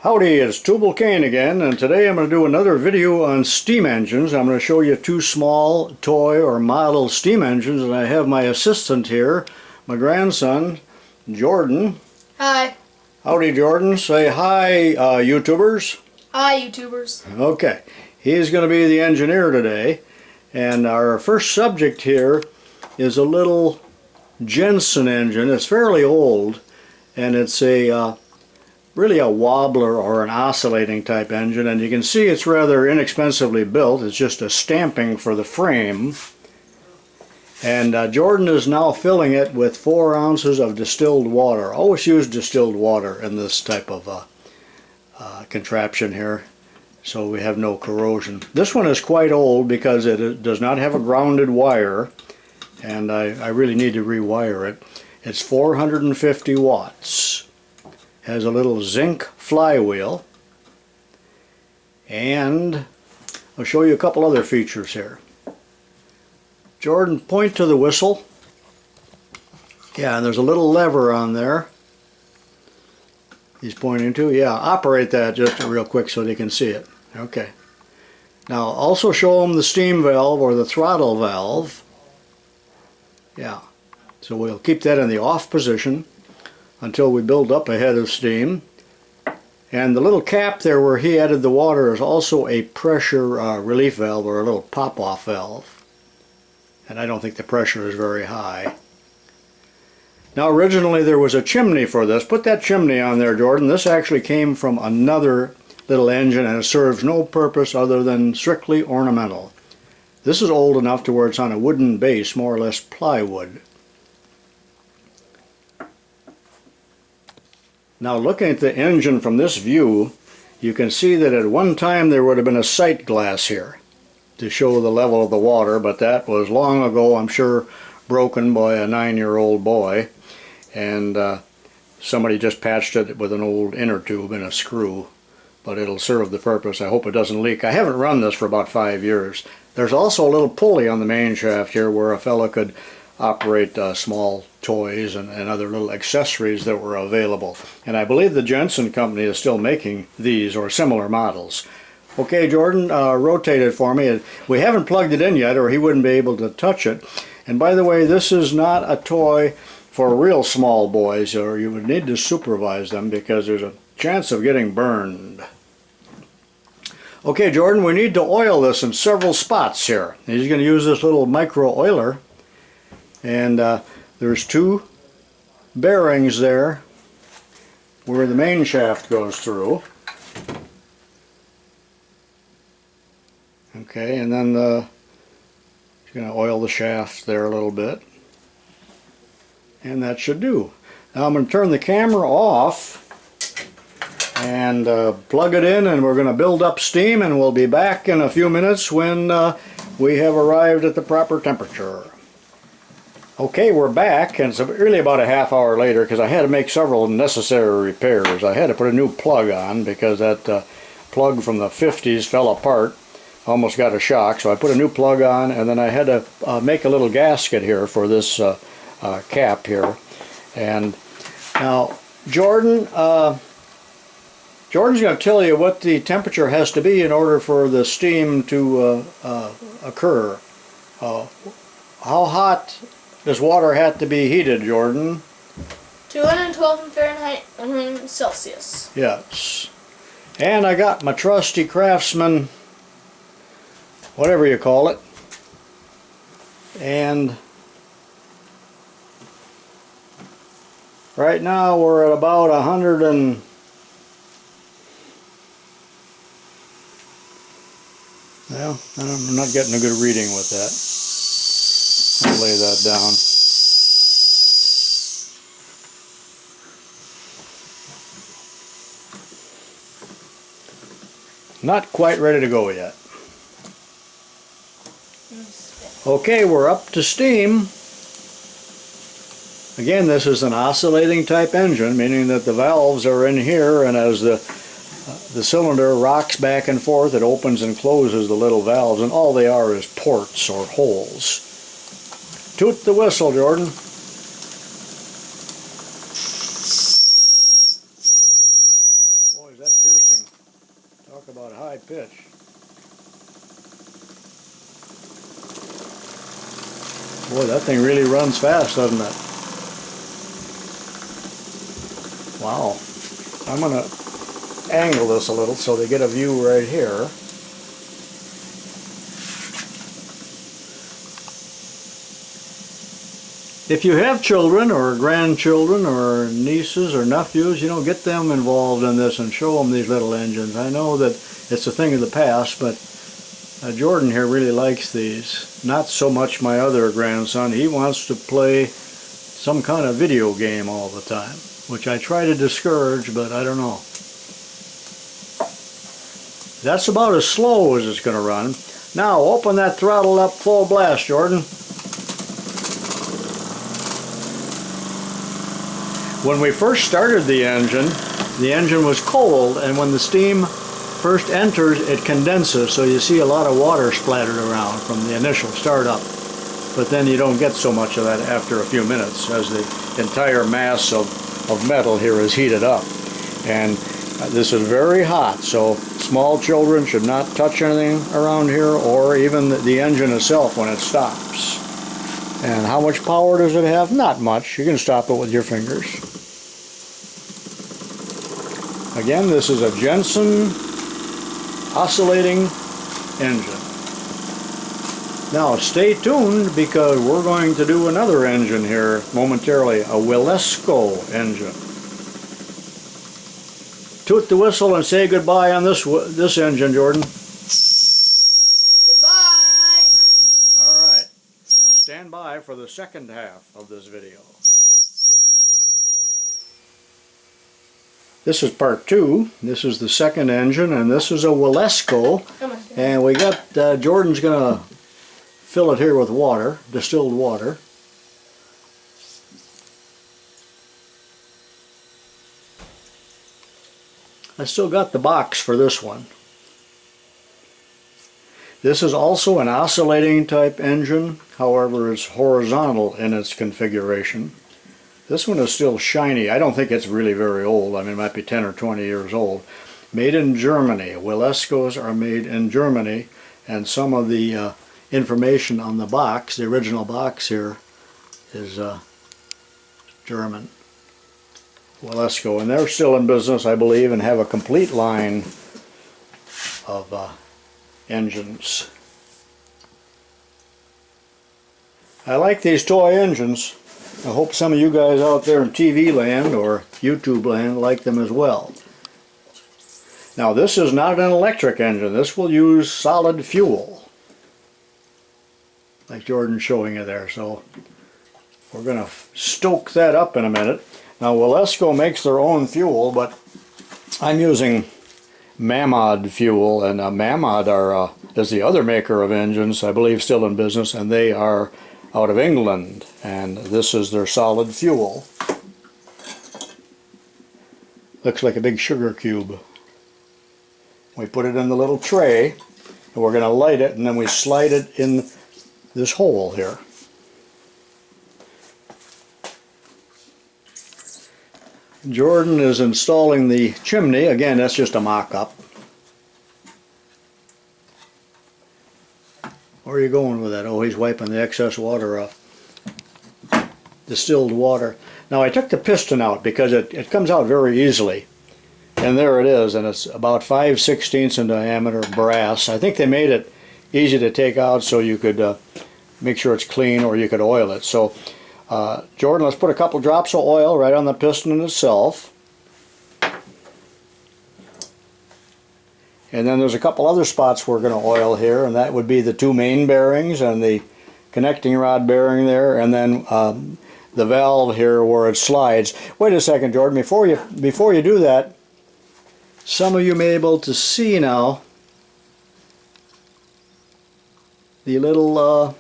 Howdy, it's Tubalcain again, and today I'm going to do another video on steam engines. I'm going to show you two small toy or model steam engines, and I have my assistant here, my grandson, Jordan. Hi. Howdy, Jordan. Say hi, YouTubers. Hi, YouTubers. Okay, he's going to be the engineer today, and our first subject here is a little Jensen engine. It's fairly old, and it's really a wobbler or an oscillating type engine, and you can see it's rather inexpensively built. It's just a stamping for the frame, and Jordan is now filling it with 4 ounces of distilled water. Always use distilled water in this type of contraption here, so we have no corrosion. This one is quite old because it does not have a grounded wire, and I really need to rewire it. It's 450 watts. Has a little zinc flywheel, and I'll show you a couple other features here. Jordan, point to the whistle. Yeah, and there's a little lever on there he's pointing to. Yeah, operate that just real quick so they can see it. Okay. Now also show them the steam valve or the throttle valve. Yeah, so we'll keep that in the off position until we build up a head of steam. And the little cap there where he added the water is also a pressure relief valve, or a little pop-off valve. And I don't think the pressure is very high. Now originally there was a chimney for this. Put that chimney on there, Jordan. This actually came from another little engine, and it serves no purpose other than strictly ornamental. This is old enough to where it's on a wooden base, more or less plywood. Now looking at the engine from this view, you can see that at one time there would have been a sight glass here to show the level of the water, but that was long ago, I'm sure, broken by a 9-year-old boy, and somebody just patched it with an old inner tube and a screw, but it'll serve the purpose. I hope it doesn't leak. I haven't run this for about 5 years. There's also a little pulley on the main shaft here where a fellow could operate small toys and other little accessories that were available. And I believe the Jensen company is still making these or similar models. Okay, Jordan, rotate it for me. We haven't plugged it in yet, or he wouldn't be able to touch it. And by the way, this is not a toy for real small boys, or you would need to supervise them because there's a chance of getting burned. Okay, Jordan, we need to oil this in several spots here. He's going to use this little micro oiler. And there's 2 bearings there where the main shaft goes through. Okay, and then he's going to oil the shaft there a little bit. And that should do. Now I'm going to turn the camera off and plug it in, and we're going to build up steam, and we'll be back in a few minutes when we have arrived at the proper temperature. Okay, we're back, and it's really about a half hour later because I had to make several necessary repairs. I had to put a new plug on because that plug from the 50s fell apart, almost got a shock, so I put a new plug on, and then I had to make a little gasket here for this cap here. And now Jordan's going to tell you what the temperature has to be in order for the steam to occur. How hot does water have to be heated, Jordan? 212 Fahrenheit, 100 Celsius. Yes. And I got my trusty Craftsman, whatever you call it. And right now we're at about 100 and... Well, I'm not getting a good reading with that. I'll lay that down. Not quite ready to go yet. Okay, we're up to steam. Again, this is an oscillating type engine, meaning that the valves are in here, and as the cylinder rocks back and forth, it opens and closes the little valves, and all they are is ports or holes. Toot the whistle, Jordan. Boy, is that Boy, that thing really runs fast, doesn't it? Wow. I'm going to angle this a little so they get a view right here. If you have children or grandchildren or nieces or nephews, you know, get them involved in this and show them these little engines. I know that it's a thing of the past, but Jordan here really likes these. Not so much my other grandson. He wants to play some kind of video game all the time, which I try to discourage, but I don't know. That's about as slow as it's going to run. Now open that throttle up full blast, Jordan. When we first started the engine was cold, and when the steam first enters, it condenses, so you see a lot of water splattered around from the initial startup. But then you don't get so much of that after a few minutes as the entire mass of metal here is heated up. And this is very hot, so small children should not touch anything around here, or even the engine itself when it stops. And how much power does it have? Not much. You can stop it with your fingers. Again, this is a Jensen oscillating engine. Now stay tuned, because we're going to do another engine here momentarily, a WILESCO engine. Toot the whistle and say goodbye on this engine, Jordan. Goodbye. All right. Now stand by for the second half of this video. This is part 2. This is the second engine, and this is a WILESCO. And we got, Jordan's going to fill it here with water, distilled water. I still got the box for this one. This is also an oscillating type engine, however it's horizontal in its configuration. This one is still shiny. I don't think it's really very old. I mean, it might be 10 or 20 years old. Made in Germany. WILESCOs are made in Germany, and some of the information on the box, the original box here, is German. WILESCO, and they're still in business, I believe, and have a complete line of engines. I like these toy engines. I hope some of you guys out there in TV land or YouTube land like them as well. Now this is not an electric engine. This will use solid fuel, like Jordan's showing you there. So we're going to stoke that up in a minute. Now WILESCO makes their own fuel, but I'm using Mammoth Fuel, and Mammoth is the other maker of engines, I believe still in business, and they are out of England, and this is their solid fuel. Looks like a big sugar cube. We put it in the little tray, and we're going to light it, and then we slide it in this hole here. Jordan is installing the chimney. Again, that's just a mock-up. Where are you going with that? Oh, he's wiping the excess water off. Distilled water. Now I took the piston out because it comes out very easily. And there it is, and it's about 5/16 in diameter, brass. I think they made it easy to take out so you could make sure it's clean, or you could oil it. So Jordan, let's put a couple drops of oil right on the piston itself. And then there's a couple other spots we're going to oil here, and that would be the two main bearings and the connecting rod bearing there, and then the valve here where it slides. Wait a second, Jordan, before you do that, some of you may be able to see now the little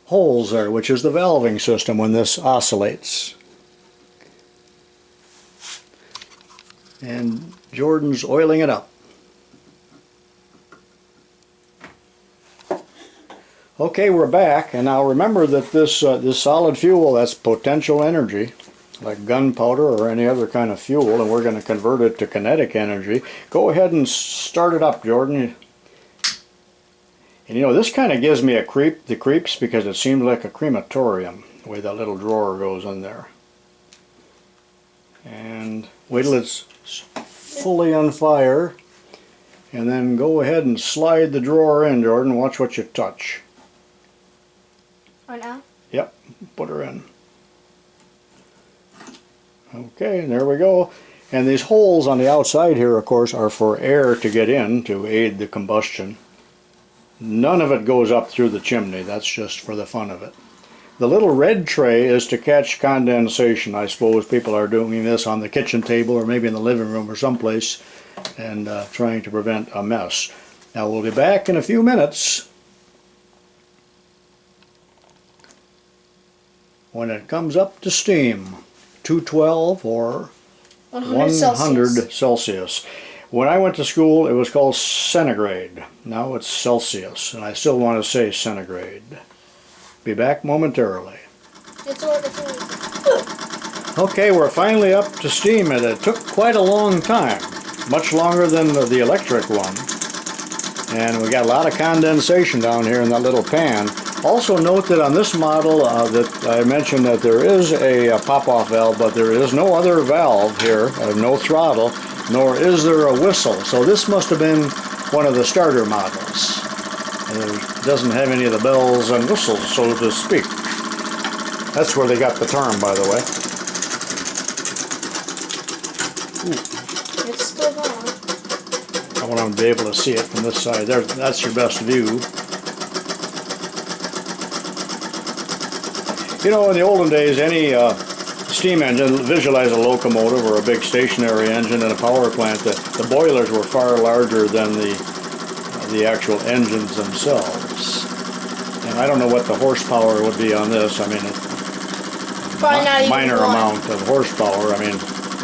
holes there, which is the valving system when this oscillates. And Jordan's oiling it up. Okay, we're back, and now remember that this solid fuel, that's potential energy, like gunpowder or any other kind of fuel, and we're going to convert it to kinetic energy. Go ahead and start it up, Jordan. And you know, this kind of gives me the creeps because it seems like a crematorium, the way that little drawer goes in there. And wait till it's fully on fire, and then go ahead and slide the drawer in, Jordan. Watch what you touch. Right now? Yep, put her in. Okay, and there we go. And these holes on the outside here, of course, are for air to get in to aid the combustion. None of it goes up through the chimney. That's just for the fun of it. The little red tray is to catch condensation. I suppose people are doing this on the kitchen table or maybe in the living room or someplace and trying to prevent a mess. Now we'll be back in a few minutes when it comes up to steam. 212 or 100 Celsius. When I went to school, it was called centigrade. Now it's Celsius, and I still want to say centigrade. Be back momentarily. Okay, we're finally up to steam, and it took quite a long time. Much longer than the electric one. And we got a lot of condensation down here in that little pan. Also note that on this model that I mentioned that there is a pop-off valve, but there is no other valve here, no throttle, nor is there a whistle. So this must have been one of the starter models. It doesn't have any of the bells and whistles, so to speak. That's where they got the term, by the way. It's still going. I want to be able to see it from this side. There, that's your best view. You know, in the olden days, any steam engine, visualize a locomotive or a big stationary engine in a power plant, the boilers were far larger than the actual engines themselves. And I don't know what the horsepower would be on this. I mean, Probably not even minor one. amount of horsepower. I mean,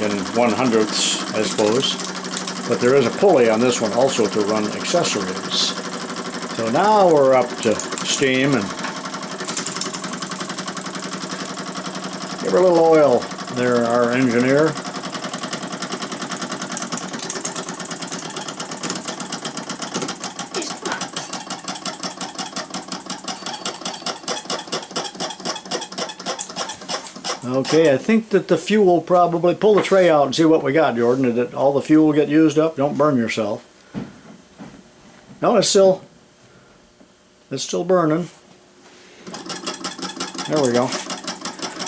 in 1/100ths, I suppose. But there is a pulley on this one also to run accessories. So now we're up to steam, and give her a little oil there, our engineer. Okay, I think that the fuel probably, pull the tray out and see what we got, Jordan. Did all the fuel get used up? Don't burn yourself. No, it's still burning. There we go.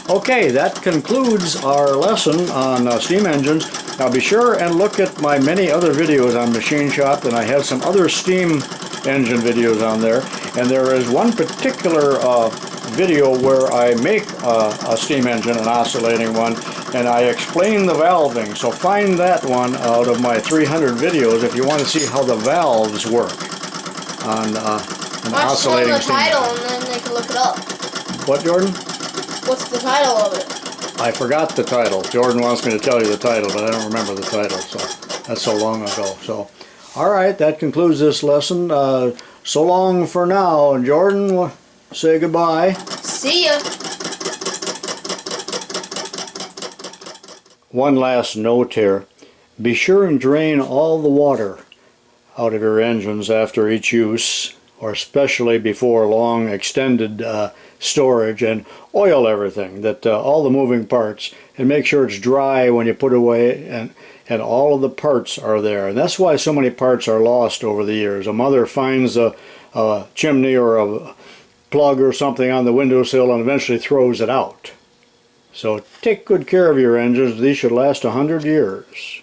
Okay, that concludes our lesson on steam engines. Now be sure and look at my many other videos on Machine Shop, and I have some other steam engine videos on there. And there is one particular video where I make a steam engine, an oscillating one, and I explain the valving. So find that one out of my 300 videos if you want to see how the valves work on an oscillating Watch the steam title engine. and then they can look it up. What, Jordan? What's the title of it? I forgot the title. Jordan wants me to tell you the title, but I don't remember the title, so that's so long ago. So, all right, that concludes this lesson. So long for now. And Jordan, say goodbye. See ya. One last note here. Be sure and drain all the water out of your engines after each use, or especially before long extended storage, and oil everything, that all the moving parts, and make sure it's dry when you put it away, and all of the parts are there. And that's why so many parts are lost over the years. A mother finds a chimney or a plug or something on the windowsill and eventually throws it out. So take good care of your engines. These should last 100 years.